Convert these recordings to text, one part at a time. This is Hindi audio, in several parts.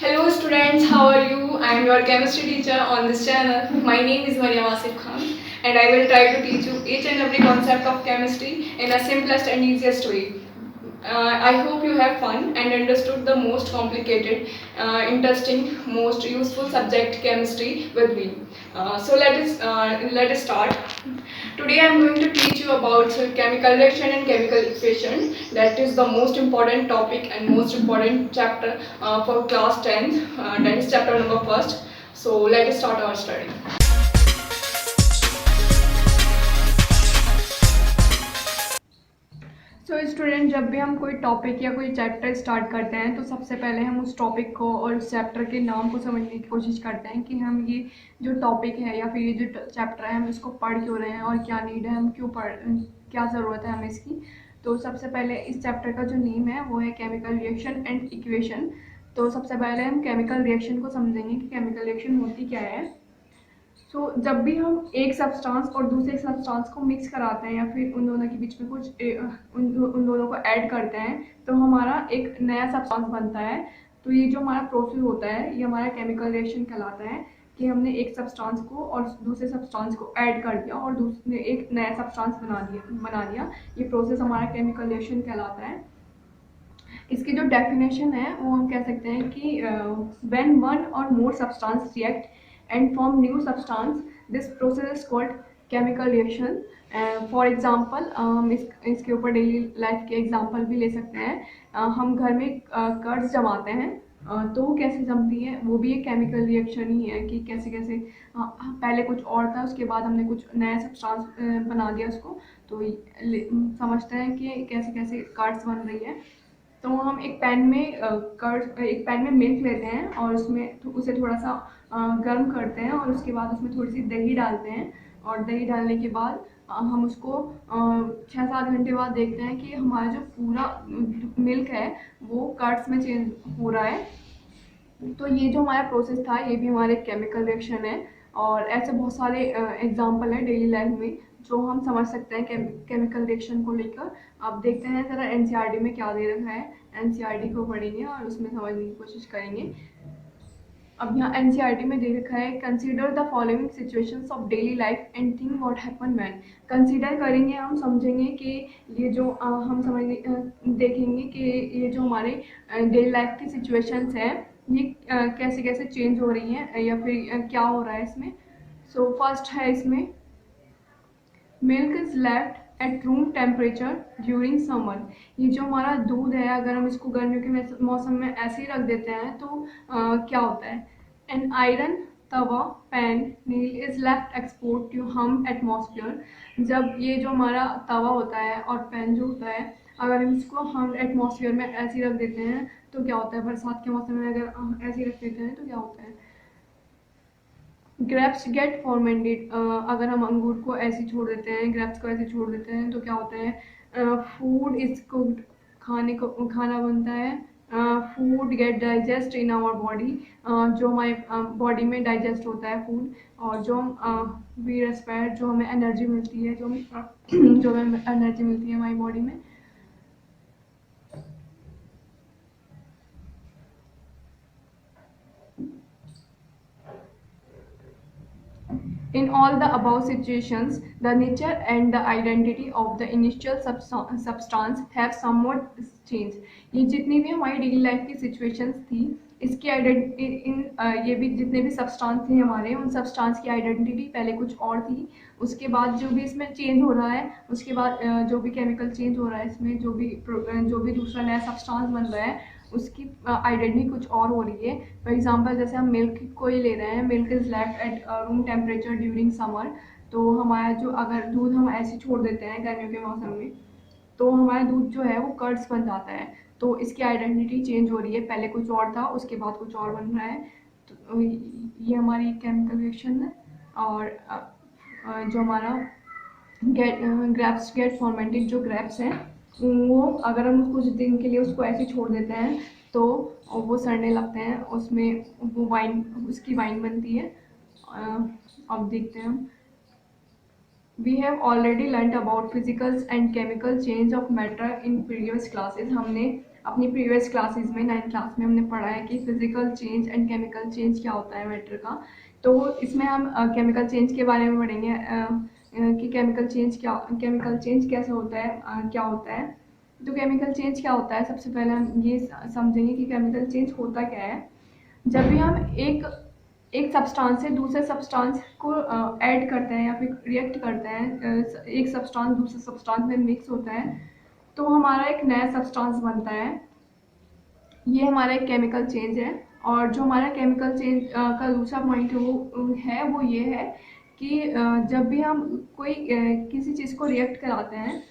Hello students, how are you? I am your chemistry teacher on this channel. My name is Maria Wasif Khan and I will try to teach you each and every concept of chemistry in a simplest and easiest way. I hope you have fun and understood the most complicated, interesting, most useful subject chemistry with me. Let us start. Today I am going to teach you about chemical reaction and chemical equation. That is the most important topic and most important chapter for class 10th. That is chapter number first. So let us start our study. Student जब भी हम कोई टॉपिक या कोई चैप्टर स्टार्ट करते हैं तो सबसे पहले हम उस टॉपिक को और उस चैप्टर के नाम को समझने की कोशिश करते हैं कि हम ये जो टॉपिक है या फिर ये जो चैप्टर है हम इसको पढ़ क्यों रहे हैं और क्या नीड है, हम क्यों पढ़, क्या ज़रूरत है हमें इसकी। तो सबसे पहले इस चैप्टर का जो नेम है वो है केमिकल रिएक्शन एंड इक्वेशन। तो सबसे पहले हम केमिकल रिएक्शन को समझेंगे कि केमिकल रिएक्शन होती क्या है। जब भी हम एक सब्सटेंस और दूसरे सब्सटेंस को मिक्स कराते हैं या फिर उन दोनों के बीच में कुछ उन दोनों को ऐड करते हैं तो हमारा एक नया सब्सटेंस बनता है। तो ये जो हमारा प्रोसेस होता है ये हमारा केमिकल रिएक्शन कहलाता है कि हमने एक सब्सटेंस को और दूसरे सब्सटेंस को ऐड कर दिया और दूसरे एक नया सब्सटेंस बना दिया। ये प्रोसेस हमारा केमिकल रिएक्शन कहलाता है। इसकी जो डेफिनेशन है वो हम कह सकते हैं कि व्हेन वन और more substance react and form new substance, this process is called chemical reaction. For example, इसके ऊपर डेली लाइफ के एग्जांपल भी ले सकते हैं। हम घर में कर्ड्स जमाते हैं तो वो कैसे जमती है, वो भी एक केमिकल रिएक्शन ही है कि कैसे कैसे पहले कुछ और था उसके बाद हमने कुछ नया सब्सटेंस बना दिया उसको। तो समझते हैं कि कैसे कैसे कर्ड्स बन रही है। तो हम एक पैन में मिल्क लेते हैं और उसे थोड़ा सा गर्म करते हैं और उसके बाद उसमें थोड़ी सी दही डालते हैं और दही डालने के बाद हम उसको 6-7 घंटे बाद देखते हैं कि हमारा जो पूरा मिल्क है वो कर्ड्स में चेंज हो रहा है। तो ये जो हमारा प्रोसेस था ये भी हमारे केमिकल रिएक्शन है और ऐसे बहुत सारे एग्जाम्पल हैं डेली लाइफ में जो हम समझ सकते हैं केमिकल रिएक्शन को लेकर। अब देखते हैं ज़रा एनसीईआरटी में क्या दे रखा है। एनसीईआरटी को पढ़ेंगे और उसमें समझने की कोशिश करेंगे। अब यहाँ एनसीईआरटी में दे रखा है consider the following situations of daily life and think what happen when. Consider करेंगे, हम समझेंगे कि ये जो हम देखेंगे कि ये जो हमारे डेली लाइफ की सिचुएशंस है ये कैसे कैसे चेंज हो रही हैं या फिर क्या हो रहा है इसमें। फर्स्ट है इसमें milk is left at room temperature during summer. ये जो हमारा दूध है अगर हम इसको गर्मियों के मौसम में ऐसे ही रख देते हैं तो क्या होता है। An iron tawa pan nail is left export to हम एटमॉस्फेयर। जब ये जो हमारा तवा होता है और पैन जो होता है अगर हम इसको हम एटमॉस्फेयर में ऐसे ही रख देते हैं तो क्या होता है, बरसात के मौसम में अगर हम ऐसे ही रख देते हैं तो क्या होता है, ग्रेप्स गेट फॉर्मेंटेड। अगर हम अंगूर को ऐसे छोड़ देते हैं, ग्रेप्स को ऐसे छोड़ देते हैं तो क्या होता है, फूड इज कुक्ड, खाना बनता है। Food get digest in our body, जो हमारे बॉडी में डाइजेस्ट होता है फूड। और जो हम वी रेस्पायर, जो हमें एनर्जी मिलती है, जो हमें एनर्जी मिलती है हमारी बॉडी में। In all the above situations, the nature and the identity of the initial substance have somewhat changed. ये जितनी भी हमारी डेली लाइफ की सिचुएशंस थी इसकी ये भी जितने भी सब्सटेंस थे हमारे, उन सब्सटेंस की आइडेंटिटी पहले कुछ और थी। उसके बाद जो भी इसमें चेंज हो रहा है, उसके बाद जो भी केमिकल चेंज हो रहा है इसमें, जो भी दूसरा नया सब्सटेंस बन रहा है उसकी आइडेंटिटी कुछ और हो रही है। फॉर एग्जांपल जैसे हम मिल्क को ही ले रहे हैं, milk is left at room temperature during summer. तो हमारा जो अगर दूध हम ऐसे छोड़ देते हैं गर्मियों के मौसम में तो हमारा दूध जो है वो कर्ड्स बन जाता है। तो इसकी आइडेंटिटी चेंज हो रही है, पहले कुछ और था उसके बाद कुछ और बन रहा है। तो ये हमारी केमिकल रिएक्शन है। और जो हमारा ग्रेप्स गेट फॉर्मेंटेड, जो ग्रेप्स हैं वो अगर हम कुछ दिन के लिए उसको ऐसे छोड़ देते हैं तो वो सड़ने लगते हैं, उसमें वो उसकी वाइन बनती है। अब देखते हैं हम। We have already learnt about physicals and chemical change of matter in previous classes. हमने अपनी प्रीवियस क्लासेस में 9th क्लास में हमने पढ़ा है कि physical change and chemical change क्या होता है मैटर का। तो इसमें हम केमिकल चेंज के बारे में पढ़ेंगे कि केमिकल चेंज कैसे होता है, क्या होता है। तो केमिकल चेंज क्या होता है, सबसे पहले हम ये समझेंगे कि केमिकल चेंज होता क्या है। जब भी हम एक सब्सटेंस से दूसरे सब्सटेंस को ऐड करते हैं या फिर रिएक्ट करते हैं, एक सब्सटेंस दूसरे सब्सटेंस में मिक्स होता है तो हमारा एक नया सब्सटेंस बनता है। ये हमारा एक केमिकल चेंज है। और जो हमारा केमिकल चेंज का दूसरा पॉइंट वो ये है कि जब भी हम कोई किसी चीज़ को रिएक्ट कराते हैं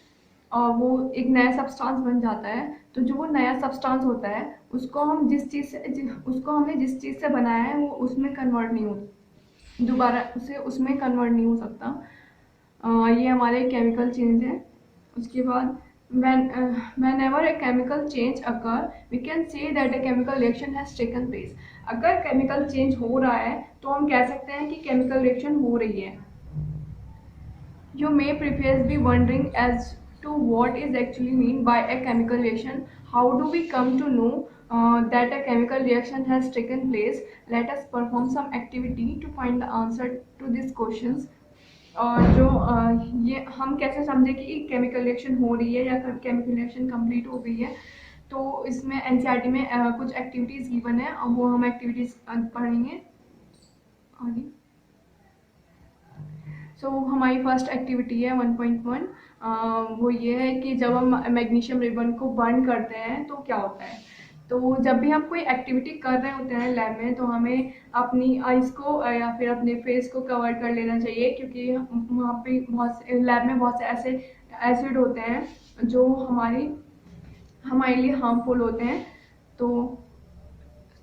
और वो एक नया सब्सटेंस बन जाता है, तो जो वो नया सब्सटेंस होता है उसको हमने जिस चीज़ से बनाया है वो उसमें कन्वर्ट नहीं हो, दोबारा उसे उसमें कन्वर्ट नहीं हो सकता। ये हमारे केमिकल चेंज है। उसके बाद whenever a chemical change occur, we can say that a chemical reaction has taken place. अगर केमिकल चेंज हो रहा है तो हम कह सकते हैं कि केमिकल रिएक्शन हो रही है। You may perhaps be wondering as to what is actually meant by a chemical reaction. How do we come to know that a chemical reaction has taken place? Let us perform some activity to find the answer to these questions. और ये हम कैसे समझे कि केमिकल रिएक्शन हो रही है या केमिकल रिएक्शन कंप्लीट हो गई है। तो इसमें एनसीईआरटी में कुछ एक्टिविटीज़ गिवन है और वो हम एक्टिविटीज़ पढ़ेंगे आगे। हमारी फर्स्ट एक्टिविटी है 1.1। वो ये है कि जब हम मैग्नीशियम रिबन को बर्न करते हैं तो क्या होता है। तो जब भी हम कोई एक्टिविटी कर रहे होते हैं लैब में तो हमें अपनी आइज़ को या फिर अपने फेस को कवर कर लेना चाहिए, क्योंकि वहाँ पे लैब में बहुत से ऐसे एसिड होते हैं जो हमारे लिए हार्मफुल होते हैं। तो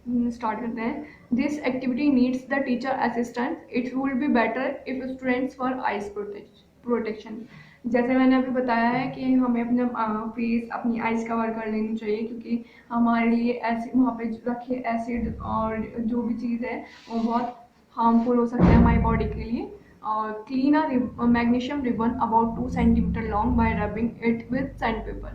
स्टार्ट करते हैं। This activity needs the teacher assistant. It will be better if students for eyes protection. जैसे मैंने अभी बताया है कि हमें अपना फेस अपनी आइज कवर कर लेनी चाहिए, क्योंकि हमारे लिए एसिड वहाँ पे रखे एसिड और जो भी चीज़ है वो बहुत हार्मफुल हो सकता है हमारी बॉडी के लिए। और clean a magnesium ribbon about 2 centimetre long bye rubbing it with sand paper.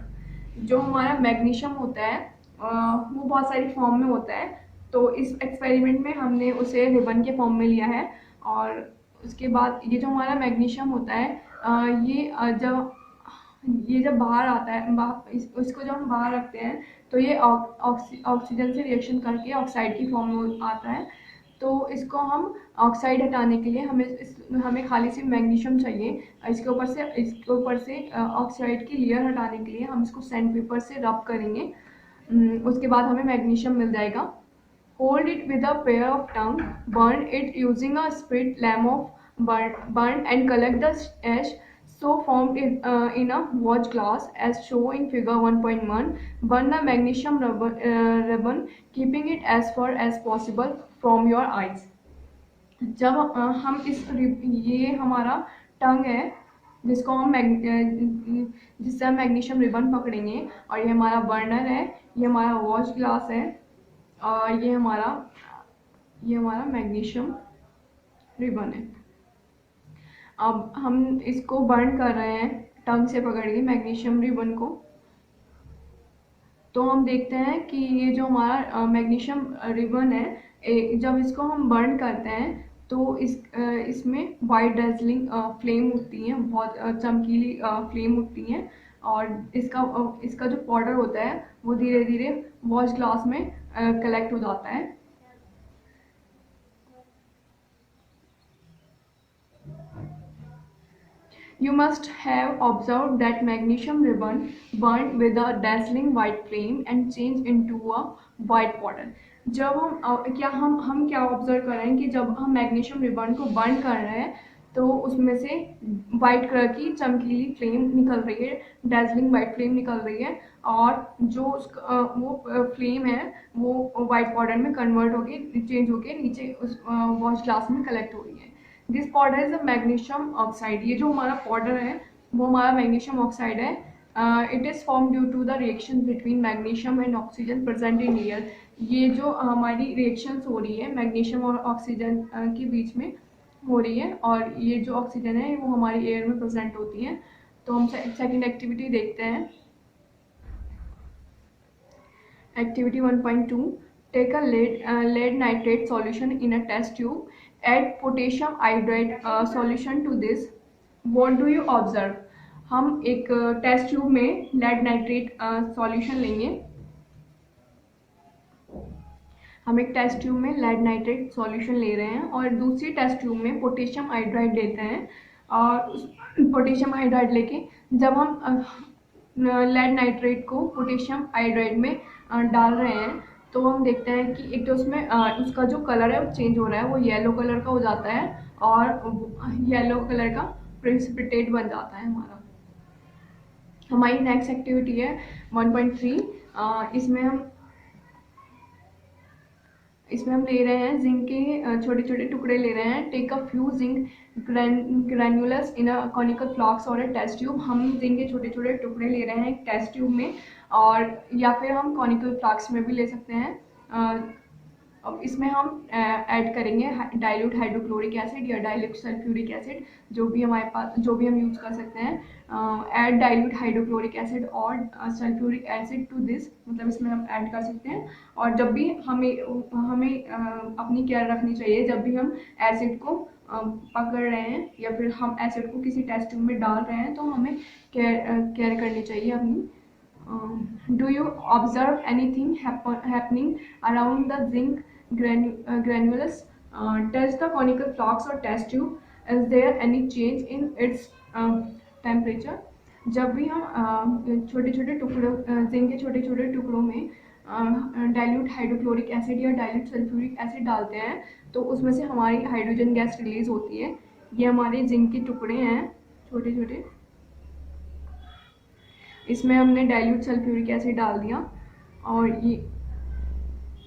जो हमारा मैग्नीशियम होता है वो बहुत सारी फॉर्म में होता है। तो इस एक्सपेरिमेंट में हमने उसे रिबन के फॉर्म में लिया है। और उसके बाद ये जो हमारा मैग्नीशियम होता है ये जब बाहर आता है, इसको जब हम बाहर रखते हैं तो ये ऑक्सीजन से रिएक्शन करके ऑक्साइड की फॉर्म में आता है। तो इसको हम ऑक्साइड हटाने के लिए हमें खाली सिर्फ मैग्नीशियम चाहिए। इसके ऊपर से ऑक्साइड की लेयर हटाने के लिए हम इसको सैंड पेपर से रब करेंगे। उसके बाद हमें मैग्नीशियम मिल जाएगा। Hold it with a pair of tong, burn it using a split lamp of burn and collect the ash so formed in a watch glass as shown in figure 1.1. Burn the magnesium ribbon, keeping it as far as possible from your eyes. जब हम ये हमारा टंग है जिसको हम जिससे हम मैग्नीशियम रिबन पकड़ेंगे, और ये हमारा बर्नर है, ये हमारा वॉच ग्लास है, और ये हमारा मैग्नीशियम रिबन है। अब हम इसको बर्न कर रहे हैं टंग से पकड़ के मैग्नीशियम रिबन को। तो हम देखते हैं कि ये जो हमारा मैग्नीशियम रिबन है, जब इसको हम बर्न करते हैं तो इसमें वाइट डेजलिंग फ्लेम उठती हैं, बहुत चमकीली फ्लेम उठती हैं। और इसका जो पाउडर होता है वो धीरे धीरे वॉच ग्लास में कलेक्ट हो जाता है। You must have observed that magnesium ribbon burned with a dazzling white flame and changed into a white powder. जब हम क्या ऑब्जर्व कर रहे हैं कि जब हम मैग्नीशियम रिबन को बर्न कर रहे हैं तो उसमें से वाइट कलर की चमकीली फ्लेम निकल रही है, डैजलिंग वाइट फ्लेम निकल रही है। और जो वो फ्लेम है वो वाइट पाउडर में कन्वर्ट होके चेंज होके नीचे उस वॉच ग्लास में कलेक्ट हो रही है। This powder is a magnesium oxide. ये जो हमारा पाउडर है वो हमारा मैग्नीशियम ऑक्साइड है। It is form due to the reaction between magnesium and oxygen present in air. ये जो हमारी रिएक्शंस हो रही है मैग्नीशियम और ऑक्सीजन के बीच में हो रही है, और ये जो ऑक्सीजन है वो हमारी एयर में प्रेजेंट होती है। तो हम सेकेंड एक्टिविटी देखते हैं। Activity 1.2. Take a lead nitrate solution in a test tube. Add potassium iodide solution to this. What do you observe? हम एक टेस्ट ट्यूब में लेड नाइट्रेट सॉल्यूशन लेंगे। हम एक टेस्ट ट्यूब में लेड नाइट्रेट सॉल्यूशन ले रहे हैं और दूसरी टेस्ट ट्यूब में पोटेशियम आयोडाइड लेते हैं। और पोटेशियम आयोडाइड लेके जब हम लेड नाइट्रेट को पोटेशियम आयोडाइड में डाल रहे हैं तो हम देखते हैं कि एक तो उसमें उसका जो कलर है वो चेंज हो रहा है, वो येलो कलर का हो जाता है और येलो कलर का प्रेसिपिटेट बन जाता है हमारा। हमारी नेक्स्ट एक्टिविटी है 1.3। इसमें हम ले रहे हैं जिंक के छोटे छोटे टुकड़े ले रहे हैं। Take a few zinc granules in a conical flask और अ टेस्ट ट्यूब। हम जिंक के छोटे छोटे टुकड़े ले रहे हैं एक टेस्ट ट्यूब में, और या फिर हम कॉनिकल फ्लास्क में भी ले सकते हैं। अब इसमें हम ऐड करेंगे डाइल्यूट हाइड्रोक्लोरिक एसिड या डाइल्यूट सल्फ्यूरिक एसिड, जो भी हमारे पास जो भी हम यूज़ कर सकते हैं। ऐड डाइल्यूट हाइड्रोक्लोरिक एसिड और सल्फ्यूरिक एसिड टू दिस, मतलब इसमें हम ऐड कर सकते हैं। और जब भी हमें अपनी केयर रखनी चाहिए, जब भी हम एसिड को पकड़ रहे हैं या फिर हम एसिड को किसी टेस्ट ट्यूब में डाल रहे हैं तो हमें केयर करनी चाहिए अपनी। Do you observe anything happening around the zinc granulus? Test the conical flux or test tube. Is there any change in its temperature? जब भी हम छोटे छोटे टुकड़ों जिंक के छोटे छोटे टुकड़ों में डाइल्यूट हाइड्रोक्लोरिक एसिड या डाइल्यूट सल्फ्यूरिक एसिड डालते हैं तो उसमें से हमारी हाइड्रोजन गैस रिलीज होती है। ये हमारे जिंक के टुकड़े हैं छोटे छोटे। इसमें हमने डाइल्यूट सल्फ्यूरिक एसिड डाल दिया और ये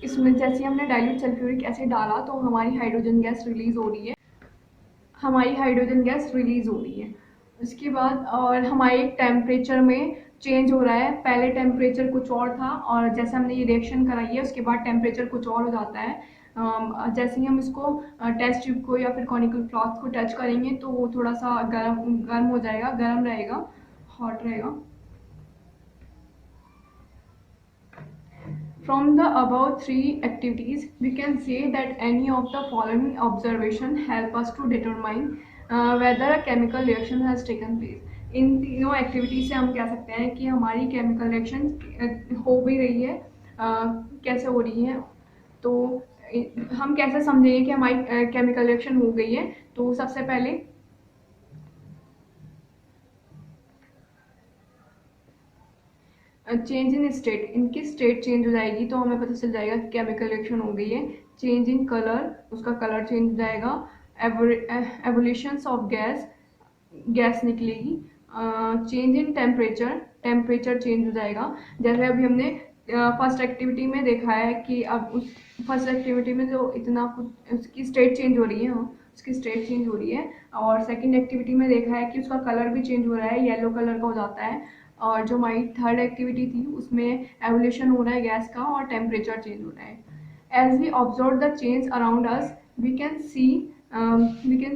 इसमें जैसे हमने डाइल्यूट सल्फ्यूरिक एसिड डाला तो हमारी हाइड्रोजन गैस रिलीज हो रही है। उसके बाद और हमारे टेम्परेचर में चेंज हो रहा है। पहले टेम्परेचर कुछ और था और जैसे हमने ये रिएक्शन कराई है उसके बाद टेम्परेचर कुछ और हो जाता है। जैसे ही हम इसको टेस्ट ट्यूब को या फिर कॉनिकल फ्लास्क को टच करेंगे तो वो थोड़ा सा गर्म हो जाएगा, गर्म रहेगा, हॉट रहेगा। From the above three activities, we can say that any of the following observation help us to determine whether a chemical reaction has taken place. इन तीनों एक्टिविटी से हम कह सकते हैं कि हमारी केमिकल रिएक्शन हो भी रही है, कैसे हो रही है। तो हम कैसे समझेंगे कि हमारी केमिकल रिएक्शन हो गई है? तो सबसे पहले चेंज इन स्टेट, इनकी स्टेट चेंज हो जाएगी तो हमें पता चल जाएगा कि केमिकल रिएक्शन हो गई है। चेंज इन कलर, उसका कलर चेंज हो जाएगा। एवोल्यूशंस ऑफ गैस निकलेगी। Change in temperature, temperature change हो जाएगा। जैसे अभी हमने फर्स्ट एक्टिविटी में देखा है कि अब उस फर्स्ट एक्टिविटी में जो इतना कुछ उसकी स्टेट चेंज हो रही है, उसकी स्टेट चेंज हो रही है। और सेकंड एक्टिविटी में देखा है कि उसका कलर भी चेंज हो रहा है, येलो कलर का हो जाता है। और जो हमारी थर्ड एक्टिविटी थी उसमें एवोल्यूशन हो रहा है गैस का और टेम्परेचर चेंज हो रहा है। As we observe the change around us, we can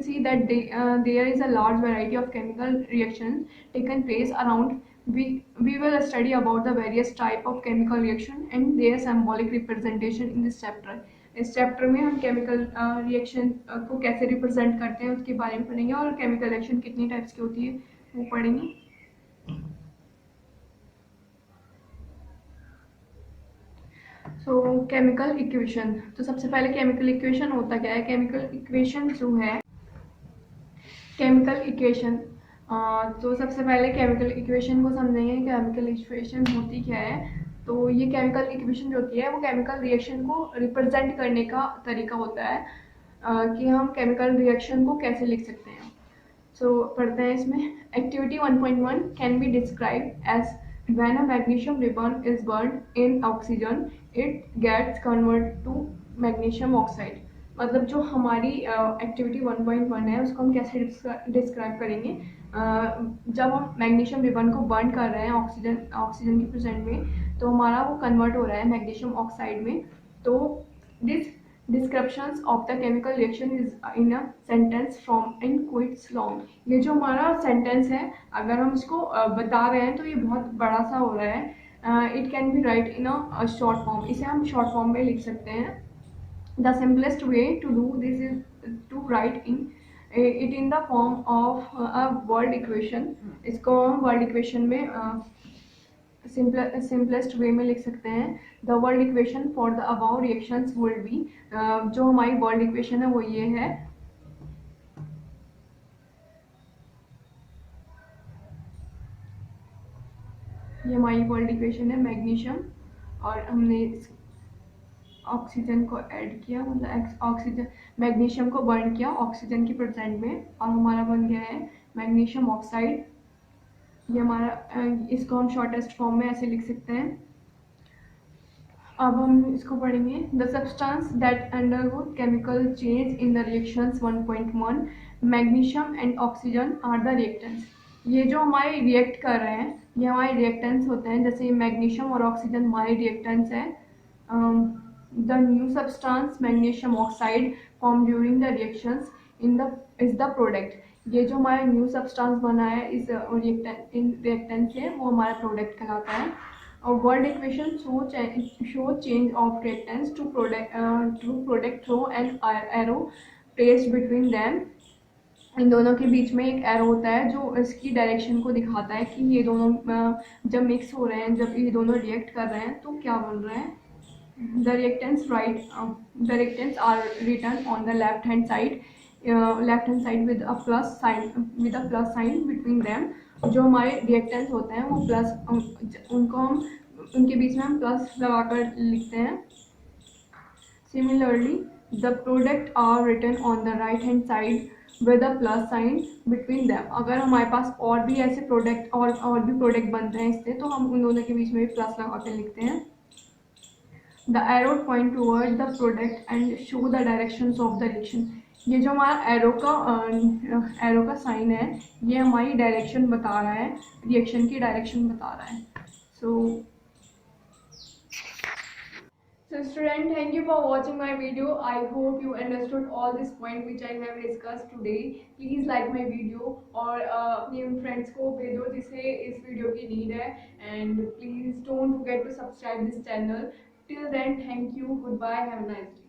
see that there is a large variety of chemical reaction taken place around. We will study about the various type of chemical reaction and their symbolic representation in this chapter. इस चैप्टर में हम केमिकल रिएक्शन को कैसे रिप्रेजेंट करते हैं उसके बारे में पढ़ेंगे और केमिकल रिएक्शन कितनी टाइप्स की होती है वो पढ़ेंगे। सो केमिकल इक्वेशन, तो सबसे पहले केमिकल इक्वेशन होता क्या है? केमिकल इक्वेशन जो है केमिकल इक्वेशन, तो सबसे पहले केमिकल इक्वेशन को समझेंगे। केमिकल इक्वेशन होती क्या है? तो ये केमिकल इक्वेशन जो होती है वो केमिकल रिएक्शन को रिप्रेजेंट करने का तरीका होता है कि हम केमिकल रिएक्शन को कैसे लिख सकते हैं। सो पढ़ते हैं इसमें। Activity 1.1 can be describe as when a magnesium ribbon is burned in oxygen it gets converted to magnesium oxide। मतलब जो हमारी एक्टिविटी 1.1 है उसको हम कैसे डिस्क्राइब करेंगे? जब हम मैग्नीशियम रिबन को बर्न कर रहे हैं ऑक्सीजन के प्रेजेंट में तो हमारा वो कन्वर्ट हो रहा है मैग्नीशियम ऑक्साइड में। तो this descriptions of the chemical reaction is in a sentence from in quits long. ये जो हमारा सेंटेंस है अगर हम इसको बता रहे हैं तो ये बहुत बड़ा सा हो रहा है। It can be right in a short form, इसे हम शॉर्ट फॉर्म में लिख सकते हैं. The simplest way to do this is to write it in the form of a word equation. इसको हम वर्ड इक्वेशन में सिंपलेस्ट वे में लिख सकते हैं. The word equation for the above reactions would be, जो हमारी वर्ड इक्वेशन है वो ये है. ये हमारी वर्ड इक्वेशन है मैग्नीशियम, और हमने ऑक्सीजन को ऐड किया, मतलब ऑक्सीजन मैग्नीशियम को बर्न किया ऑक्सीजन की प्रेजेंट में, और हमारा बन गया है मैग्नीशियम ऑक्साइड. ये हमारा इसको हम शॉर्टेस्ट फॉर्म में ऐसे लिख सकते हैं. अब हम इसको पढ़ेंगे. The substance that undergo chemical change in the reactions 1.1 magnesium and oxygen are the reactants. ये जो हमारे रिएक्ट कर रहे हैं ये हमारे रिएक्टेंट्स होते हैं. जैसे मैग्नीशियम और ऑक्सीजन हमारे रिएक्टेंट्स हैं. The new substance magnesium oxide form during the reactions is the product. ये जो हमारा न्यू सब्सटेंस बना है इस रिएक्टेंट से वो हमारा प्रोडक्ट कहलाता है. और word equation show change of reactants to product through an arrow placed between them. इन दोनों के बीच में एक एरो होता है जो इसकी डायरेक्शन को दिखाता है कि ये दोनों जब मिक्स हो रहे हैं, जब ये दोनों रिएक्ट कर रहे हैं तो क्या बन रहा है. The reactants are written on the left hand side with a plus sign between them. जो हमारे reactants होते हैं वो प्लस, उनको हम उनके बीच में हम प्लस लगाकर लिखते हैं. Similarly, the product are written on the right hand side with a plus sign between them. अगर हमारे पास और भी ऐसे प्रोडक्ट और भी प्रोडक्ट बनते हैं इससे तो हम उन दोनों के बीच में भी प्लस लगा कर लिखते हैं. The arrow point toward the product and show the directions of the reaction. ये जो हमारा एरो का साइन है ये हमारी डायरेक्शन बता रहा है, रिएक्शन की डायरेक्शन बता रहा है. So student, thank you for watching my video. I hope you understood all this point which I have discussed today. Please like my video और अपने friends को भेजो जिसे इस वीडियो की नीड है. And please don't forget to subscribe this channel. Till then, thank you, goodbye, have a nice day.